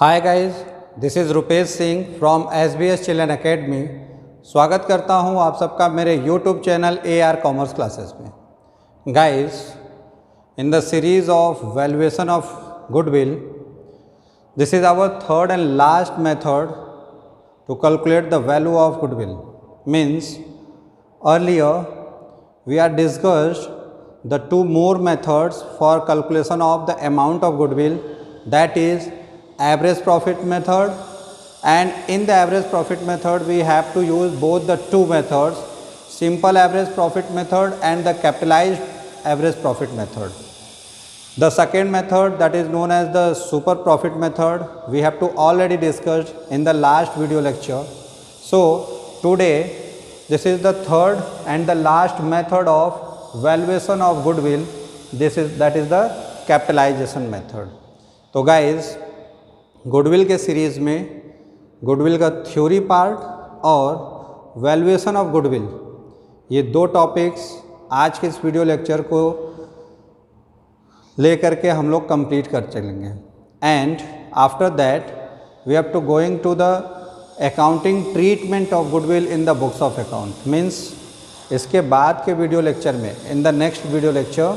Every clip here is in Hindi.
Hi guys, this is Rupesh Singh from SBS children academy. स्वागत करता हूं आप सबका मेरे YouTube channel AR commerce classes में। Guys, in the series of valuation of goodwill, this is our third and last method to calculate the value of goodwill. Means earlier we are discussed the two more methods for calculation of the amount of goodwill, that is average profit method, and in the average profit method we have to use both the two methods, simple average profit method and the capitalized average profit method. The second method, that is known as the super profit method, we have to already discussed in the last video lecture. So today this is the third and the last method of valuation of goodwill. That is the capitalization method. तो guys, गुडविल के सीरीज़ में गुडविल का थ्योरी पार्ट और वैल्यूएशन ऑफ गुडविल, ये दो टॉपिक्स आज के इस वीडियो लेक्चर को लेकर के हम लोग कंप्लीट कर चलेंगे। And after that we have to going to the accounting treatment of goodwill in the books of account. Means इसके बाद के वीडियो लेक्चर में, in the next video lecture,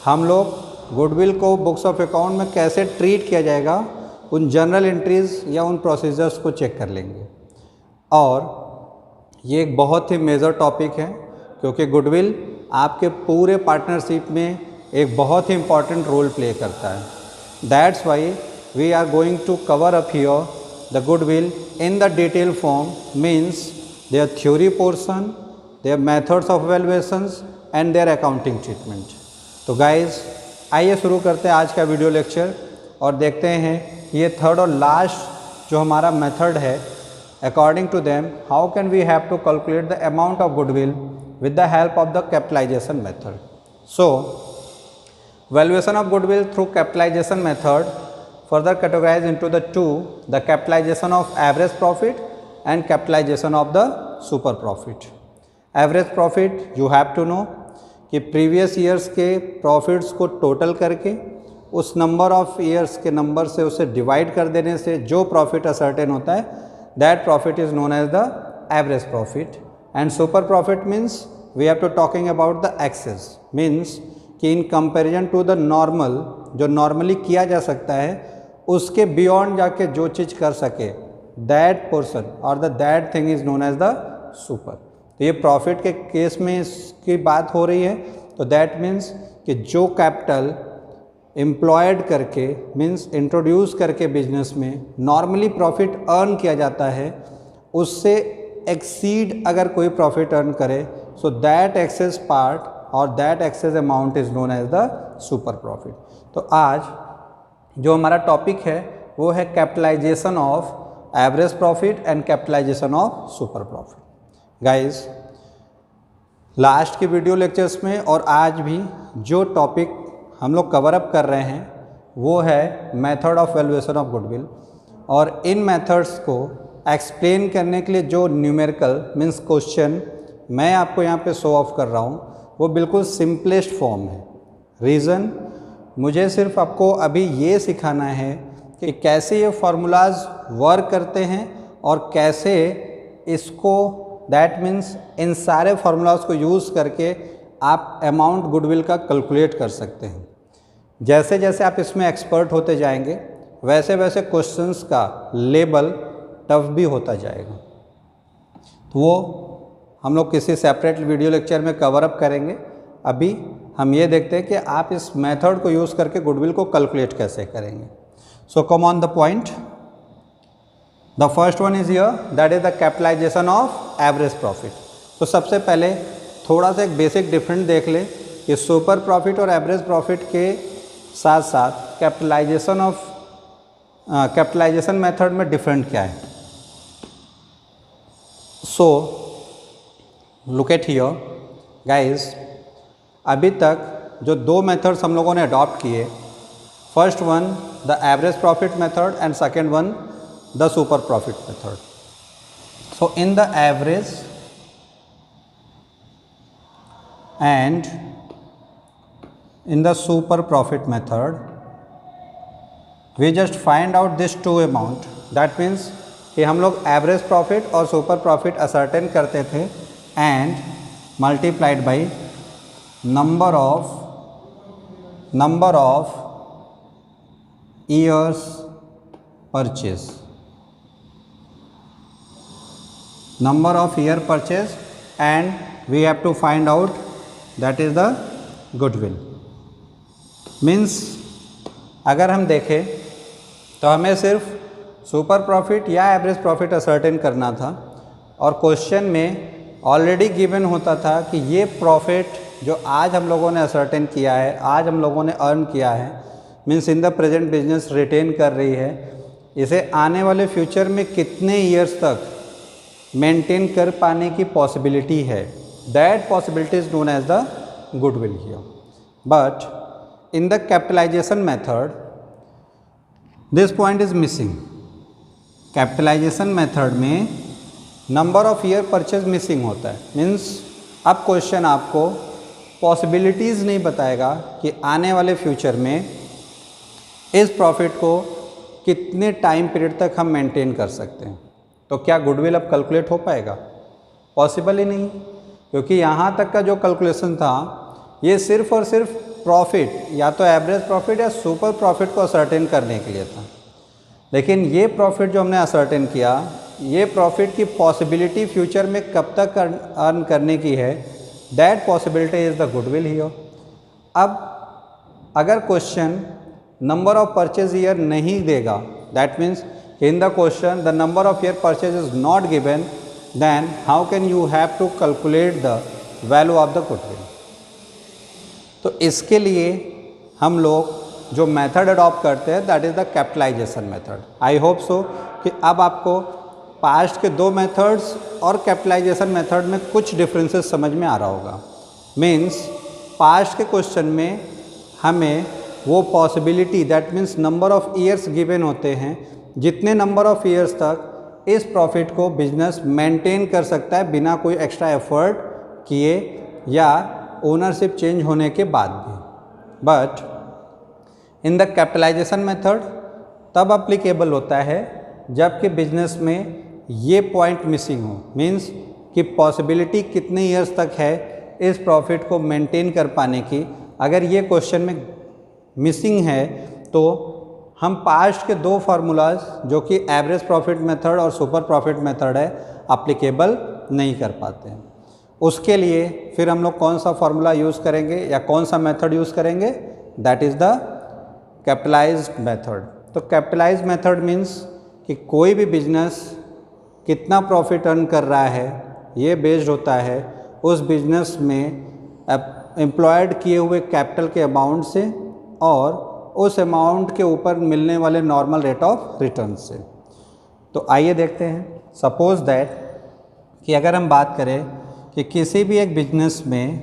हम लोग गुडविल को बुक्स ऑफ अकाउंट में कैसे ट्रीट किया जाएगा, उन जनरल एंट्रीज़ या उन प्रोसीजर्स को चेक कर लेंगे। और ये एक बहुत ही मेजर टॉपिक है क्योंकि गुडविल आपके पूरे पार्टनरशिप में एक बहुत ही इम्पॉर्टेंट रोल प्ले करता है। That's why we are going to cover up here the goodwill in the detail form, means their theory portion, their methods of valuations and their accounting treatment. तो गाइज, आइए शुरू करते हैं आज का वीडियो लेक्चर और देखते हैं ये थर्ड और लास्ट जो हमारा मेथड है, according to them how can we have to calculate the amount of goodwill with the help of the capitalisation method. So valuation of goodwill through capitalization method further categorized into the two, the capitalization of average profit and capitalization of the super profit. Average profit you have to know कि previous years के profits को total करके उस number of years के number से उसे divide कर देने से जो profit ascertain होता है, that profit is known as the average profit. And super profit means we have to talking about the excess, means कि in comparison to the normal, जो नॉर्मली किया जा सकता है उसके बियॉन्ड जाके जो चीज़ कर सके, दैट पोर्सन और the that thing is known as the super. तो ये प्रॉफिट के केस में इसकी बात हो रही है। तो दैट मीन्स कि जो कैपिटल एम्प्लॉयड करके, मीन्स इंट्रोड्यूस करके बिजनेस में नॉर्मली प्रॉफिट अर्न किया जाता है, उससे एक्सीड अगर कोई प्रॉफिट अर्न करे, सो दैट एक्सेस पार्ट और that excess amount is known as the super profit. तो आज जो हमारा टॉपिक है वो है capitalisation of average profit and capitalisation of super profit. Guys, last के वीडियो लेक्चर्स में और आज भी जो टॉपिक हम लोग कवर अप कर रहे हैं वो है method of valuation of goodwill. और इन मेथड्स को एक्सप्लेन करने के लिए जो न्यूमेरिकल मीन्स क्वेश्चन मैं आपको यहाँ पे शो ऑफ कर रहा हूँ वो बिल्कुल सिंपलेस्ट फॉर्म है। रीज़न, मुझे सिर्फ आपको अभी ये सिखाना है कि कैसे ये फार्मूलाज वर्क करते हैं और कैसे इसको, दैट मीन्स इन सारे फार्मूलाज को यूज़ करके आप अमाउंट गुडविल का कैलकुलेट कर सकते हैं। जैसे जैसे आप इसमें एक्सपर्ट होते जाएंगे वैसे वैसे क्वेश्चंस का लेवल टफ भी होता जाएगा। तो वो हम लोग किसी सेपरेट वीडियो लेक्चर में कवर अप करेंगे। अभी हम ये देखते हैं कि आप इस मेथड को यूज़ करके गुडविल को कैलकुलेट कैसे करेंगे। So come on the point. The first one is here, that is the capitalisation of average profit. तो सबसे पहले थोड़ा सा एक बेसिक डिफरेंस देख लें कि सुपर प्रॉफिट और एवरेज प्रॉफिट के साथ साथ कैपिटलाइजेशन मेथड में डिफरेंट क्या है। सो लुक एट हियर गाइज, अभी तक जो दो मेथड्स हम लोगों ने अडॉप्ट किए, first one the average profit method and second one the super profit method. So in the average and in the super profit method, we just find out this two amount, that means कि हम लोग एवरेज प्रॉफिट और सुपर प्रॉफिट असर्टेन करते थे and multiplied by number of years purchase, number of year purchase, and we have to find out that is the goodwill. Means अगर हम देखें तो हमें सिर्फ सुपर प्रॉफिट या एवरेज प्रॉफिट असर्टेन करना था और क्वेश्चन में ऑलरेडी गिवन होता था कि ये प्रॉफिट जो आज हम लोगों ने असर्टेन किया है, आज हम लोगों ने अर्न किया है, means in the present business retain कर रही है, इसे आने वाले फ्यूचर में कितने ईयर्स तक मेंटेन कर पाने की पॉसिबिलिटी है. That possibility is known as the goodwill here. But in the capitalisation method this point is missing. Capitalisation method में number of year purchase missing होता है. मीन्स अब क्वेश्चन आपको पॉसिबिलिटीज़ नहीं बताएगा कि आने वाले फ्यूचर में इस प्रॉफिट को कितने टाइम पीरियड तक हम मेंटेन कर सकते हैं. तो क्या गुडविल अब कैलकुलेट हो पाएगा? पॉसिबल ही नहीं, क्योंकि यहाँ तक का जो कैलकुलेशन था ये सिर्फ और सिर्फ प्रॉफिट, या तो एवरेज प्रॉफिट या सुपर प्रॉफिट को असर्टेन करने के लिए था. लेकिन ये प्रॉफिट जो हमने असर्टेन किया, ये प्रॉफिट की पॉसिबिलिटी फ्यूचर में कब तक अर्न करने की है, that possibility is the goodwill here. अब अगर question number of purchase year नहीं देगा, that means in the question the number of year purchase is not given, then how can you have to calculate the value of the goodwill. तो इसके लिए हम लोग जो मेथड अडॉप्ट करते हैं that is the capitalisation method. I hope so कि अब आपको पास्ट के दो मेथड्स और कैपिटलाइजेशन मेथड में कुछ डिफरेंसेस समझ में आ रहा होगा. मीन्स पास्ट के क्वेश्चन में हमें वो possibility, that means number of years given होते हैं, जितने नंबर ऑफ ईयर्स तक इस प्रॉफिट को बिजनेस मेंटेन कर सकता है बिना कोई एक्स्ट्रा एफर्ट किए या ओनरशिप चेंज होने के बाद भी. But in the capitalisation method तब अप्लीकेबल होता है जबकि बिजनेस में ये पॉइंट मिसिंग हो. मीन्स कि पॉसिबिलिटी कितने ईयर्स तक है इस प्रॉफिट को मेंटेन कर पाने की. अगर ये क्वेश्चन में मिसिंग है तो हम पास्ट के दो फार्मूलाज जो कि एवरेज प्रॉफिट मेथड और सुपर प्रॉफिट मेथड है अप्लीकेबल नहीं कर पाते हैं. उसके लिए फिर हम लोग कौन सा फार्मूला यूज़ करेंगे या कौन सा मेथड यूज़ करेंगे, that is the capitalised method. तो कैपिटलाइज्ड मेथड मीन्स कि कोई भी बिजनेस कितना प्रॉफिट अर्न कर रहा है ये बेस्ड होता है उस बिजनेस में एम्प्लॉयड किए हुए कैपिटल के अमाउंट से और उस अमाउंट के ऊपर मिलने वाले नॉर्मल रेट ऑफ रिटर्न से. तो आइए देखते हैं. सपोज दैट कि अगर हम बात करें कि किसी भी एक बिजनेस में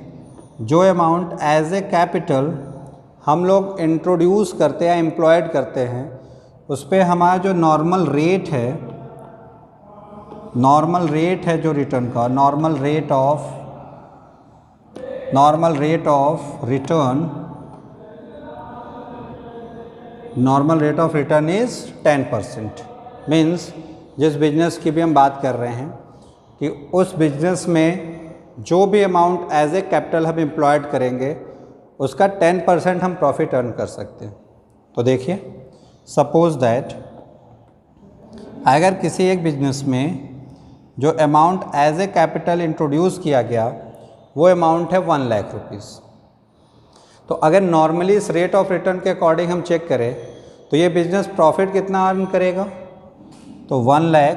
जो अमाउंट एज ए कैपिटल हम लोग इंट्रोड्यूस करते हैं, एम्प्लॉयड करते हैं, उस पर हमारा जो नॉर्मल रेट है जो रिटर्न का, normal rate of return is 10%. Means जिस बिजनेस की भी हम बात कर रहे हैं कि उस बिजनेस में जो भी अमाउंट एज ए कैपिटल हम एम्प्लॉयड करेंगे उसका 10% हम प्रॉफिट अर्न कर सकते हैं. तो देखिए, सपोज दैट अगर किसी एक बिजनेस में जो amount as a capital introduce किया गया वो अमाउंट है 1 लाख रुपीज़. तो अगर नॉर्मली इस रेट ऑफ रिटर्न के अकॉर्डिंग हम चेक करें तो ये बिजनेस प्रॉफिट कितना अर्न करेगा, तो 1 lakh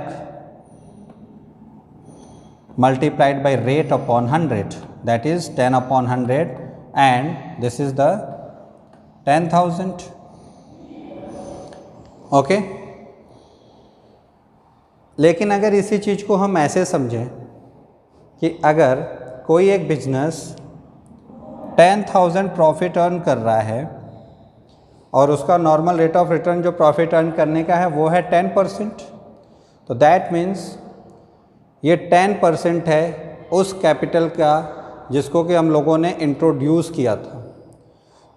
multiplied by rate upon 100, that is 10 upon 100 and this is the 10,000. Okay. लेकिन अगर इसी चीज़ को हम ऐसे समझें कि अगर कोई एक बिजनेस 10,000 प्रॉफिट अर्न कर रहा है और उसका नॉर्मल रेट ऑफ रिटर्न जो प्रॉफिट अर्न करने का है वो है 10%, तो दैट मीन्स ये 10% है उस कैपिटल का जिसको कि हम लोगों ने इंट्रोड्यूस किया था.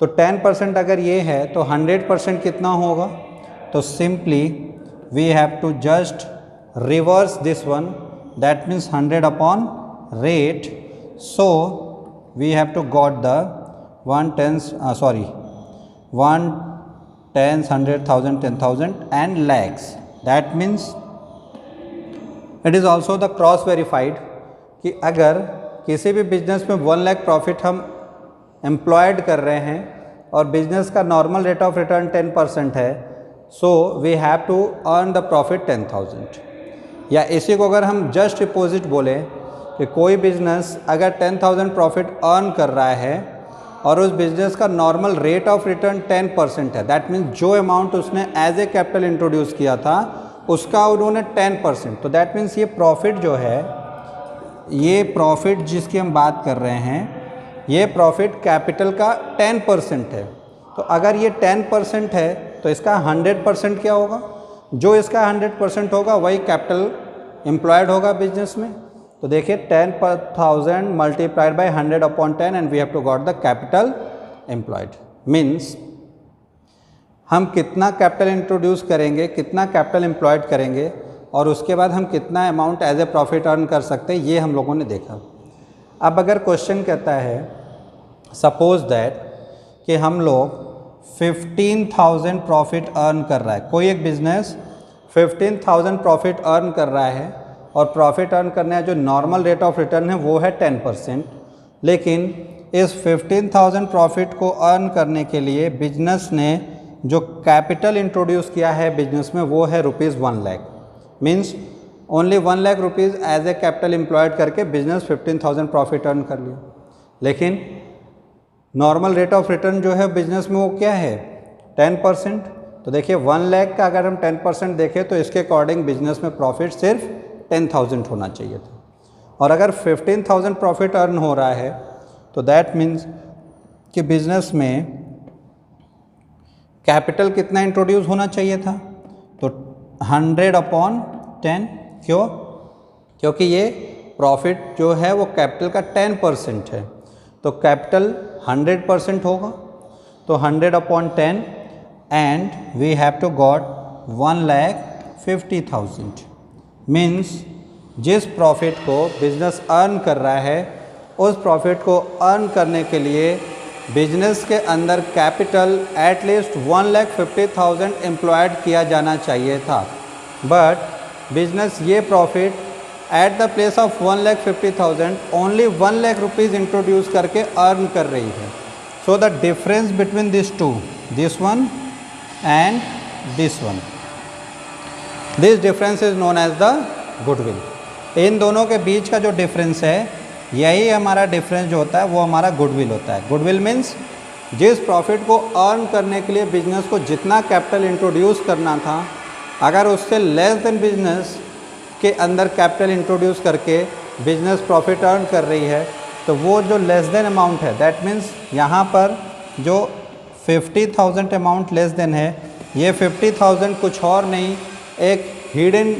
तो 10% अगर ये है तो 100% कितना होगा, तो simply we have to just reverse this one, that means 100 upon rate. So we have to got the 1 10 100 1000 10,000 and lakhs. That means it is also the cross verified कि अगर किसी भी बिजनेस में 1 लाख प्रॉफिट हम एम्प्लॉयड कर रहे हैं और बिजनेस का नॉर्मल रेट ऑफ रिटर्न 10% है, so we have to earn the profit 10,000. या इसी को अगर हम जस्ट अपोजिट बोले कि कोई बिजनेस अगर 10,000 प्रॉफिट अर्न कर रहा है और उस बिज़नेस का नॉर्मल रेट ऑफ रिटर्न 10% है, दैट मीन्स जो अमाउंट उसने एज ए कैपिटल इंट्रोड्यूस किया था उसका उन्होंने 10%, तो दैट मीन्स ये प्रॉफिट जो है, ये प्रॉफिट जिसकी हम बात कर रहे हैं, ये प्रॉफिट कैपिटल का 10% है. तो अगर ये 10% है तो इसका 100% क्या होगा? जो इसका 100% होगा वही कैपिटल एम्प्लॉयड होगा बिजनेस में. तो देखिए 10,000 multiplied by 100 upon 10 and we have to got the capital employed. Means हम कितना कैपिटल इंट्रोड्यूस करेंगे, कितना कैपिटल एम्प्लॉयड करेंगे और उसके बाद हम कितना amount as a profit earn कर सकते हैं, ये हम लोगों ने देखा. अब अगर क्वेश्चन कहता है सपोज दैट कि हम लोग 15,000 प्रॉफिट अर्न कर रहा है, कोई एक बिजनेस 15,000 प्रॉफिट अर्न कर रहा है और प्रॉफिट अर्न करने का जो नॉर्मल रेट ऑफ रिटर्न है वो है 10%, लेकिन इस 15,000 प्रॉफिट को अर्न करने के लिए बिजनेस ने जो कैपिटल इंट्रोड्यूस किया है बिजनेस में वो है ₹1 lakh. Means only 1 lakh rupees as a capital employed करके बिजनेस 15,000 प्रॉफिट अर्न कर लिया. लेकिन नॉर्मल रेट ऑफ रिटर्न जो है बिजनेस में वो क्या है? 10%. तो देखिए 1 लाख का अगर हम 10% देखें तो इसके अकॉर्डिंग बिजनेस में प्रॉफिट सिर्फ 10,000 होना चाहिए था. और अगर 15,000 प्रॉफिट अर्न हो रहा है तो दैट मीन्स कि बिजनेस में कैपिटल कितना इंट्रोड्यूस होना चाहिए था? तो 100 अपॉन 10. क्यों? क्योंकि ये प्रॉफिट जो है वो कैपिटल का 10% है, तो कैपिटल 100% होगा. तो 100 upon 10 and we have to got 1,50,000. Means जिस प्रॉफिट को बिजनेस अर्न कर रहा है उस प्रॉफिट को अर्न करने के लिए बिजनेस के अंदर कैपिटल एटलीस्ट 1,50,000 एम्प्लॉयड किया जाना चाहिए था. बट बिजनेस ये profit at the place of 1,50,000 only 1 lakh rupees introduce करके अर्न कर रही है. So the difference between this two, this one and this one, this difference is known as the goodwill. इन दोनों के बीच का जो डिफरेंस है, यही हमारा डिफरेंस जो होता है वो हमारा गुडविल होता है. गुडविल मीन्स जिस प्रॉफिट को अर्न करने के लिए बिजनेस को जितना कैपिटल इंट्रोड्यूस करना था, अगर उससे लेस देन बिजनेस के अंदर कैपिटल इंट्रोड्यूस करके बिजनेस प्रॉफिट अर्न कर रही है, तो वो जो लेस देन अमाउंट है, दैट मीन्स यहाँ पर जो 50,000 अमाउंट लेस देन है, ये 50,000 कुछ और नहीं, एक हिडन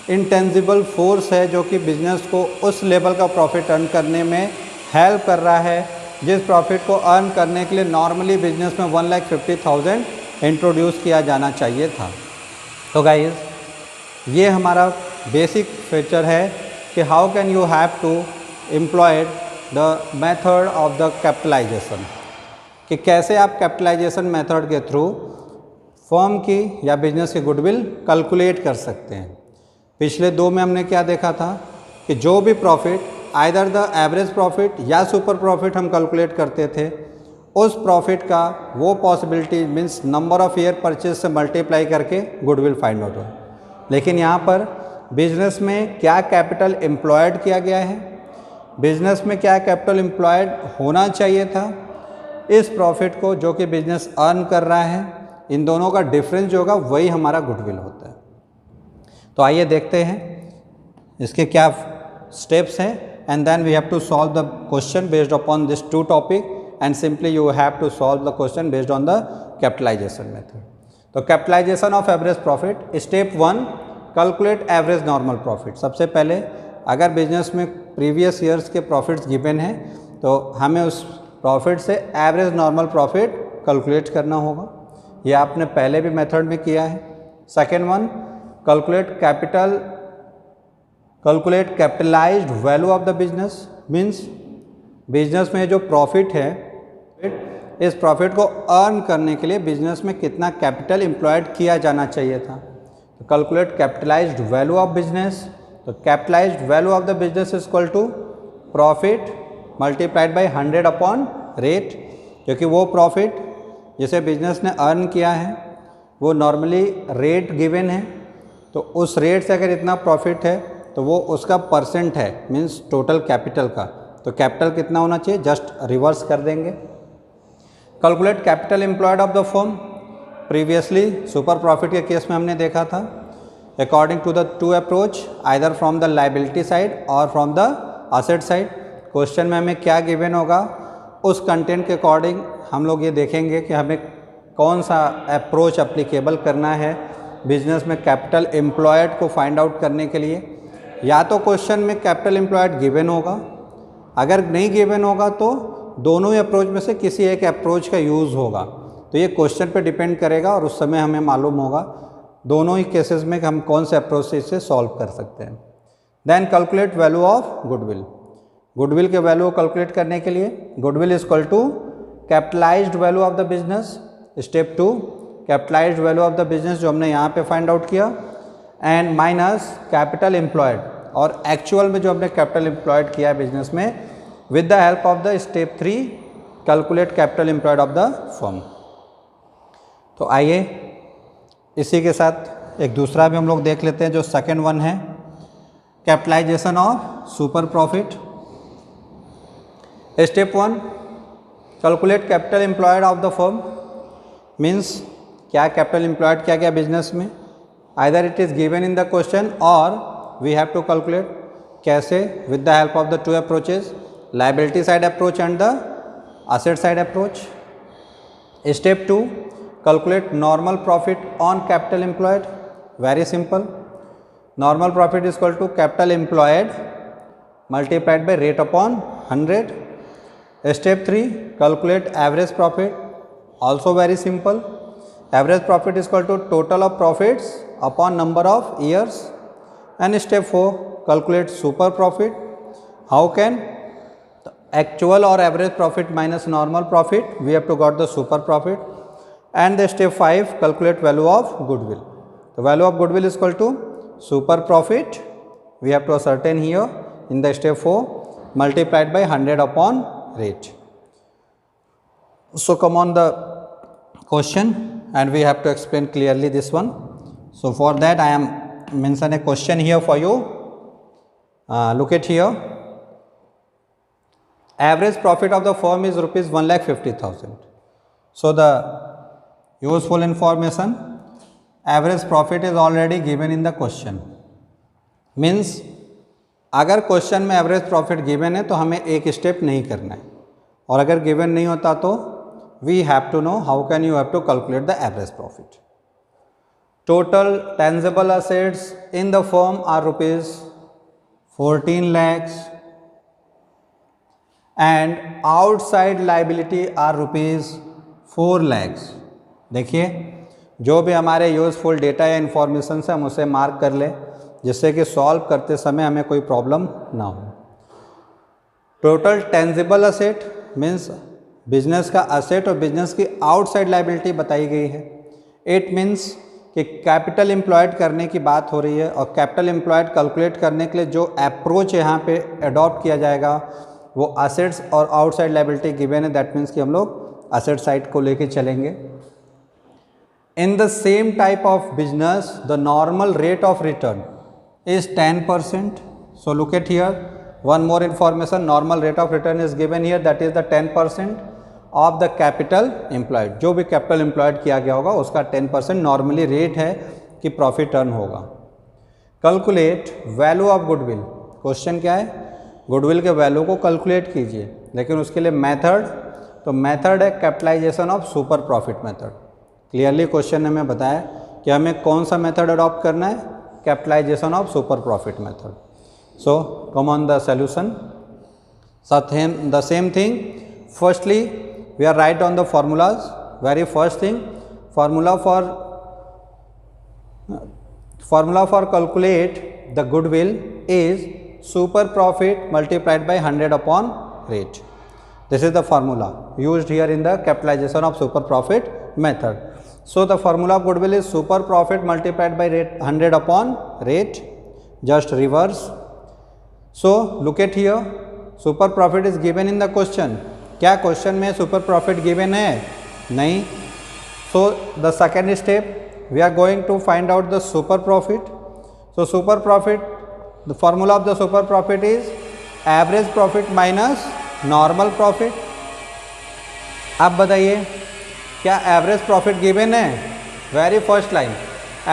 इंटेंजिबल फोर्स है जो कि बिजनेस को उस लेवल का प्रॉफिट अर्न करने में हेल्प कर रहा है जिस प्रॉफिट को अर्न करने के लिए नॉर्मली बिजनेस में 1,50,000 इंट्रोड्यूस किया जाना चाहिए था. तो गाइस, ये हमारा बेसिक फीचर है कि how can you have to employed the method of the capitalisation, कि कैसे आप कैपिटलाइजेशन मेथड के थ्रू फर्म की या बिजनेस की गुडविल कैलकुलेट कर सकते हैं. पिछले 2 में हमने क्या देखा था कि जो भी profit either the average profit या सुपर प्रॉफिट हम कैलकुलेट करते थे, उस प्रॉफिट का वो possibility means number of year purchase से मल्टीप्लाई करके गुडविल फाइंड आउट हो. लेकिन यहाँ पर बिजनेस में क्या कैपिटल एम्प्लॉयड किया गया है, बिजनेस में क्या कैपिटल एम्प्लॉयड होना चाहिए था, इस प्रॉफिट को जो कि बिजनेस अर्न कर रहा है, इन दोनों का डिफरेंस जो होगा वही हमारा गुडविल होता है. तो आइए देखते हैं इसके क्या स्टेप्स हैं, and then we have to solve the question based upon this 2 topic, and simply you have to solve the question based on the capitalisation method. तो capitalisation of average profit, step 1, calculate average normal profit. सबसे पहले अगर बिजनेस में प्रीवियस ईयर्स के प्रॉफिट्स गिवन हैं तो हमें उस प्रॉफिट से एवरेज नॉर्मल प्रॉफिट कैलकुलेट करना होगा. ये आपने पहले भी मेथड में किया है। Second one, calculate capitalised value of the business, means business में जो प्रॉफिट है, इस प्रॉफिट को अर्न करने के लिए बिजनेस में कितना कैपिटल एम्प्लॉयड किया जाना चाहिए था। तो calculate capitalised value of business, तो capitalised value of the business is equal to profit multiplied by 100 upon rate, क्योंकि वो प्रॉफिट जिसे बिजनेस ने अर्न किया है वो नॉर्मली रेट गिवन है, तो उस रेट से अगर इतना प्रॉफिट है तो वो उसका परसेंट है, मीन्स टोटल कैपिटल का। तो कैपिटल कितना होना चाहिए, जस्ट रिवर्स कर देंगे। Calculate capital employed of the firm, previously super profit के केस में हमने देखा था, according to the two approach, either from the liability side और from the asset side. Question में हमें क्या गिवन होगा, उस कंटेंट के अकॉर्डिंग हम लोग ये देखेंगे कि हमें कौन सा अप्रोच अप्लीकेबल करना है बिजनेस में कैपिटल एम्प्लॉयड को फाइंड आउट करने के लिए। या तो क्वेश्चन में कैपिटल एम्प्लॉयड गिवन होगा, अगर नहीं गिवन होगा तो दोनों ही अप्रोच में से किसी एक अप्रोच का यूज़ होगा। तो ये क्वेश्चन पे डिपेंड करेगा और उस समय हमें मालूम होगा दोनों ही केसेस में हम कौन से अप्रोच से इसे सॉल्व कर सकते हैं। Then calculate value of goodwill, goodwill के वैल्यू को कैलकुलेट करने के लिए goodwill is equal to capitalised value of the business, step 2 capitalised value of the business जो हमने यहाँ पे फाइंड आउट किया, एंड माइनस कैपिटल एम्प्लॉयड, और एक्चुअल में जो हमने कैपिटल एम्प्लॉयड किया है बिजनेस में, with the help of the step 3 calculate capital employed of the firm. तो आइए इसी के साथ एक दूसरा भी हम लोग देख लेते हैं, जो सेकेंड वन है capitalisation of super profit. Step 1 calculate capital employed of the firm, means क्या कैपिटल एम्प्लॉयड किया गया बिजनेस में, either it is given in the question और वी हैव टू कैलकुलेट। कैसे, with the help of the two approaches, liability side approach and the asset side approach. Step 2 calculate normal profit on capital employed. Very simple, normal profit is equal to capital employed multiplied by rate upon 100. Step 3 calculate average profit, also very simple, average profit is equal to total of profits upon number of years. And step 4 calculate super profit. How can actual or average profit minus normal profit, we have to got the super profit. And the step 5 calculate value of goodwill. The value of goodwill is equal to super profit, we have to ascertain here in the step 4 multiplied by 100 upon rate. So come on the question and we have to explain clearly this one. So for that I am mention a question here for you. Look at here. Average profit of the firm is rupees 1,50,000. So the useful information, average profit is already given in the question. Means अगर क्वेश्चन में एवरेज प्रॉफिट गिवन है तो हमें एक स्टेप नहीं करना है, और अगर गिवन नहीं होता तो we have to know how can you have to calculate the average profit. Total tangible assets in the firm are rupees 14 lakhs and outside liability are rupees 4 lakhs. देखिए जो भी हमारे यूजफुल डेटा या इन्फॉर्मेशन से हम उसे मार्क कर ले, जिससे कि सॉल्व करते समय हमें कोई प्रॉब्लम ना हो. Total tangible asset means business का असेट और बिजनेस की आउटसाइड लाइबिलिटी बताई गई है. इट मीन्स कि कैपिटल एम्प्लॉयड करने की बात हो रही है, और कैपिटल एम्प्लॉयड कैलकुलेट करने के लिए जो अप्रोच यहाँ पे अडॉप्ट किया जाएगा वो असेट्स और आउटसाइड लाइबिलिटी गिवन है. दैट मीन्स कि हम लोग असेट साइड को लेके चलेंगे. In the same type of business the normal rate of return is 10%. So look at here, one more information, normal rate of return is given here, that is the 10% of the capital employed. जो भी capital employed किया गया होगा उसका 10% नॉर्मली रेट है कि प्रॉफिट अर्न होगा. Calculate value of goodwill. Question क्या है, गुडविल के वैल्यू को कैलकुलेट कीजिए, लेकिन उसके लिए मेथड, तो मेथड है capitalisation of super profit method. Clearly question ने हमें बताया कि हमें कौन सा मेथड अडॉप्ट करना है, capitalization of super profit method. So come on the solution. So the same thing, firstly we are write on the formulas. Very first thing, formula for calculate the goodwill is super profit multiplied by 100 upon rate. This is the formula used here in the capitalization of super profit method. So the formula of goodwill is super profit multiplied by rate 100 upon rate, just reverse. So look at here, super profit is given in the question. क्या क्वेश्चन में सुपर प्रॉफिट गिवन है? नहीं. So the second step, we are going to find out the super profit. So super profit, the formula of the super profit is average profit minus normal profit. अब बताइए क्या एवरेज प्रॉफिट गिवन है? Very first line,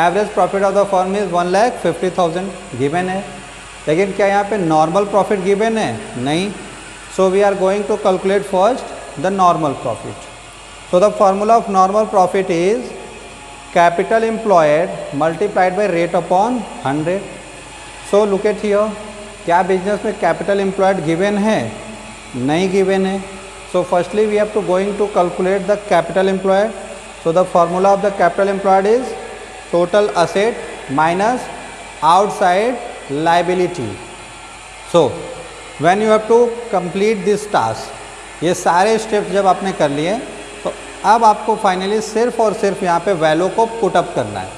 average profit of the firm is 1,50,000 given है, लेकिन क्या यहाँ पे नॉर्मल प्रॉफिट गिवन है? नहीं. So we are going to calculate first the normal profit. So the formula of normal profit is capital employed multiplied by rate upon 100. So look at here, क्या बिजनेस में कैपिटल एम्प्लॉयड गिवन है? नहीं गिवन है. So firstly we have to going to calculate the capital employed. So the formula of the capital employed is total asset minus outside liability. So when you have to complete this task, ये सारे स्टेप्स जब आपने कर लिए तो अब आपको फाइनली सिर्फ और सिर्फ यहाँ पे वैल्यू को पुटअप करना है,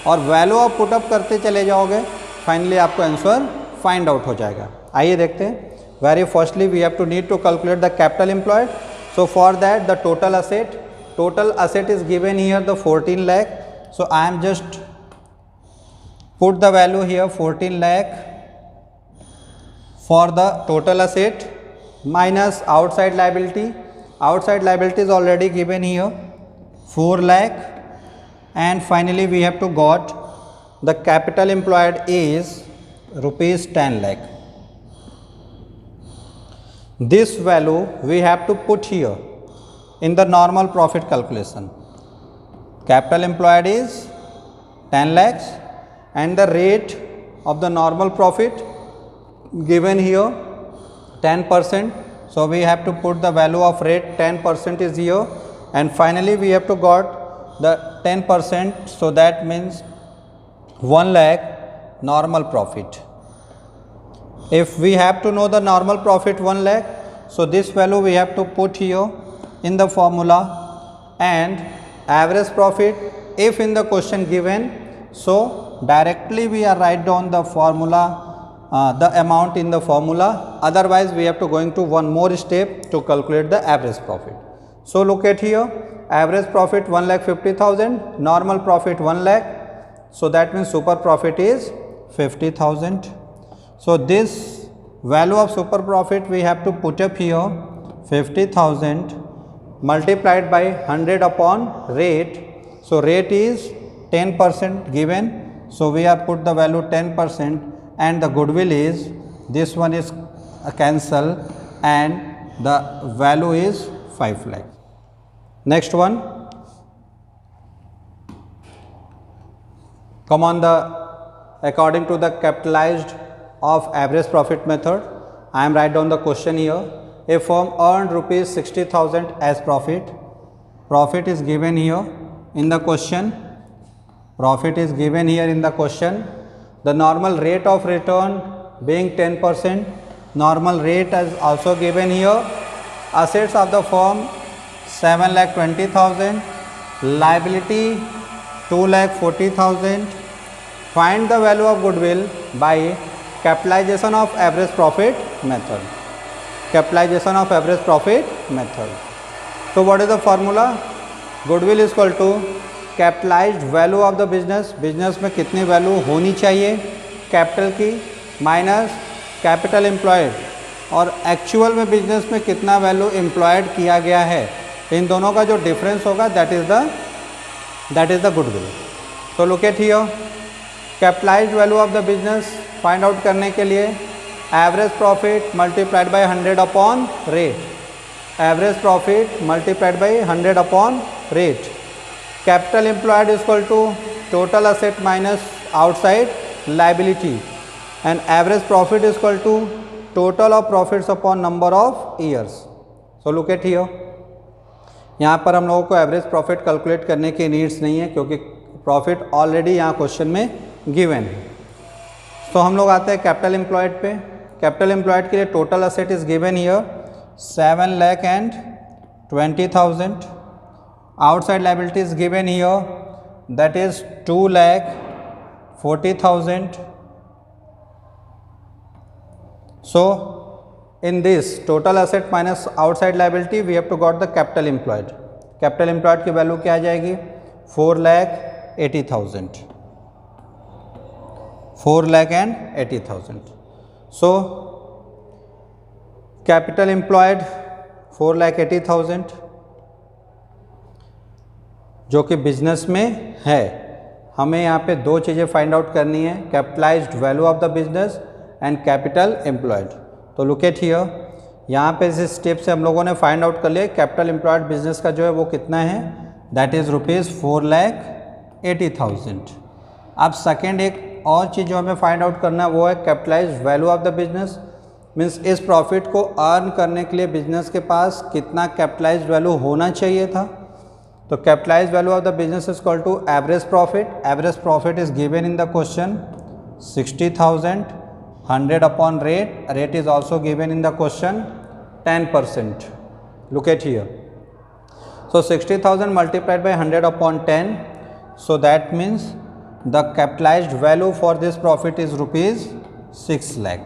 और वैल्यू आप पुटअप करते चले जाओगे, फाइनली आपको आंसर फाइंड आउट हो जाएगा. आइए देखते हैं. Very firstly we have to need to calculate the capital employed. So for that the total asset is given here the 14 lakh. So I am just put the value here 14 lakh for the total asset minus outside liability. Outside liability is already given here 4 lakh, and finally we have to got the capital employed is rupees 10 lakh. This value we have to put here in the normal profit calculation. Capital employed is 10 lakhs and the rate of the normal profit given here 10%. So we have to put the value of rate 10% is here, and finally we have to got the 10%. So that means 1 lakh normal profit. If we have to know the normal profit 1 lakh, so this value we have to put here in the formula, and average profit if in the question given, so directly we are write down the formula, the amount in the formula. Otherwise we have to going to one more step to calculate the average profit. So look at here, average profit 1,50,000, normal profit 1 lakh, so that means super profit is 50,000. So this value of super profit we have to put up here 50,000 multiplied by 100 upon rate. So rate is 10% given, so we have put the value 10%, and the goodwill is, this one is cancel, and the value is 5 lakh. Next one, come on, the according to the capitalized of average profit method, I am write down the question here. A firm earned rupees 60,000 as profit. Profit is given here in the question. Profit is given here in the question. The normal rate of return being 10%. Normal rate is also given here. Assets of the firm 7,20,000. Liability 2,40,000. Find the value of goodwill by capitalization of average profit method. Capitalization of average profit method. So what is the formula? Goodwill is equal to capitalized value of the business. Business में कितनी वैल्यू होनी चाहिए कैपिटल की, माइनस कैपिटल एम्प्लॉयड, और एक्चुअल में बिजनेस में कितना वैल्यू एम्प्लॉयड किया गया है, इन दोनों का जो डिफरेंस होगा that is the goodwill. So look at here, capitalised value of the business find out करने के लिए average profit multiplied by 100 upon rate. Average profit multiplied by 100 upon rate. Capital employed is equal to total asset minus outside liability, and average profit is equal to total of profits upon number of years. So look at here, यहाँ पर हम लोगों को एवरेज प्रॉफिट कैलकुलेट करने की नीड्स नहीं है क्योंकि प्रॉफिट ऑलरेडी यहाँ क्वेश्चन में गिवन है। तो हम लोग आते हैं कैपिटल एम्प्लॉयड पे। कैपिटल एम्प्लॉयड के लिए total asset is given here 7,20,000। Outside liability is given here that is 2,40,000। So in this total asset minus outside liability we have to got the capital employed. Capital employed की वैल्यू क्या आ जाएगी 4,80,000। 4,80,000। So capital employed 4,80,000 जो कि बिजनेस में है। हमें यहाँ पे दो चीज़ें फाइंड आउट करनी है, capitalised value of the business and capital employed. तो लुक एट हियर, यहाँ पे इस स्टेप से हम लोगों ने फाइंड आउट कर लिया कैपिटल एम्प्लॉयड बिजनेस का जो है वो कितना है, दैट इज़ ₹4,80,000। अब सेकेंड एक और चीज़ जो हमें फाइंड आउट करना है वो है capitalised value of the business. Means इस प्रॉफिट को अर्न करने के लिए बिजनेस के पास कितना कैपिटलाइज्ड वैल्यू होना चाहिए था। तो capitalised value of the business is equal to average profit. Average profit is given in the question 60,000। 100 upon rate, rate is also given in the question 10%. Look at here. So 60,000 multiplied by 100 upon 10. So that means the capitalized value for this profit is rupees 6 lakh.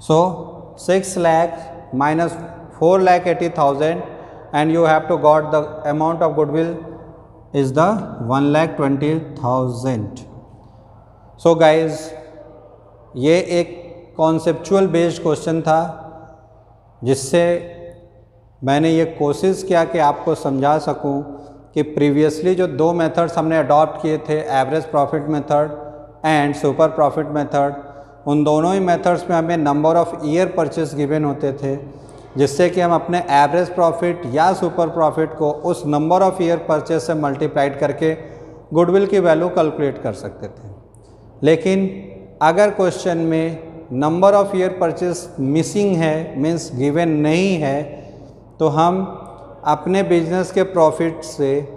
So 6 lakh minus 4,80,000 and you have to got the amount of goodwill is the 1,20,000. So guys, ये एक कॉन्सेप्चुअल बेस्ड क्वेश्चन था जिससे मैंने ये कोशिश किया कि आपको समझा सकूं कि प्रीवियसली जो दो मेथड्स हमने अडॉप्ट किए थे, average profit method and super profit method, उन दोनों ही मेथड्स में हमें number of year purchase given होते थे जिससे कि हम अपने एवरेज प्रॉफिट या सुपर प्रॉफिट को उस नंबर ऑफ़ ईयर परचेस से मल्टीप्लाइड करके गुडविल की वैल्यू कैलकुलेट कर सकते थे। लेकिन अगर क्वेश्चन में number of year purchase missing है, मीन्स गिवन नहीं है, तो हम अपने बिजनेस के प्रॉफिट से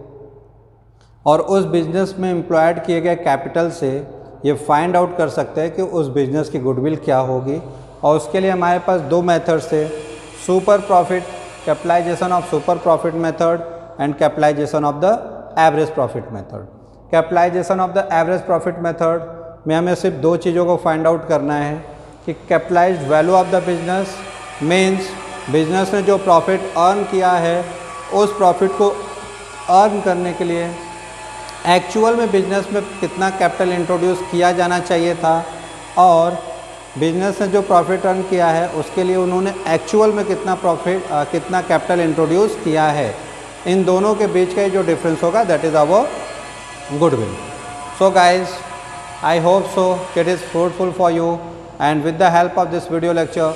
और उस बिजनेस में एम्प्लॉयड किए गए कैपिटल से ये फाइंड आउट कर सकते हैं कि उस बिजनेस की गुडविल क्या होगी। और उसके लिए हमारे पास दो मेथड्स थे, super profit, capitalisation of super profit method and capitalisation of the average profit method. Capitalisation of the average profit method में हमें सिर्फ दो चीज़ों को फाइंड आउट करना है कि capitalised value of the business means business ने जो प्रॉफिट अर्न किया है उस प्रॉफिट को अर्न करने के लिए एक्चुअल में बिजनेस में कितना कैपिटल इंट्रोड्यूस किया जाना चाहिए था, और बिजनेस ने जो प्रॉफिट अर्न किया है उसके लिए उन्होंने एक्चुअल में कितना कैपिटल इंट्रोड्यूस किया है। इन दोनों के बीच का जो डिफरेंस होगा that is our goodwill. So guys, I hope so it is fruitful for you, and with the help of this video lecture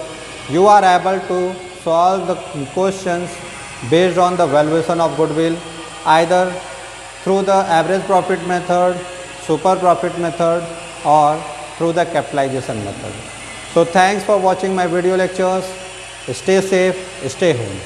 you are able to solve the questions based on the valuation of goodwill either through the average profit method, super profit method or through the capitalization method. So thanks for watching my video lectures. Stay safe, stay home.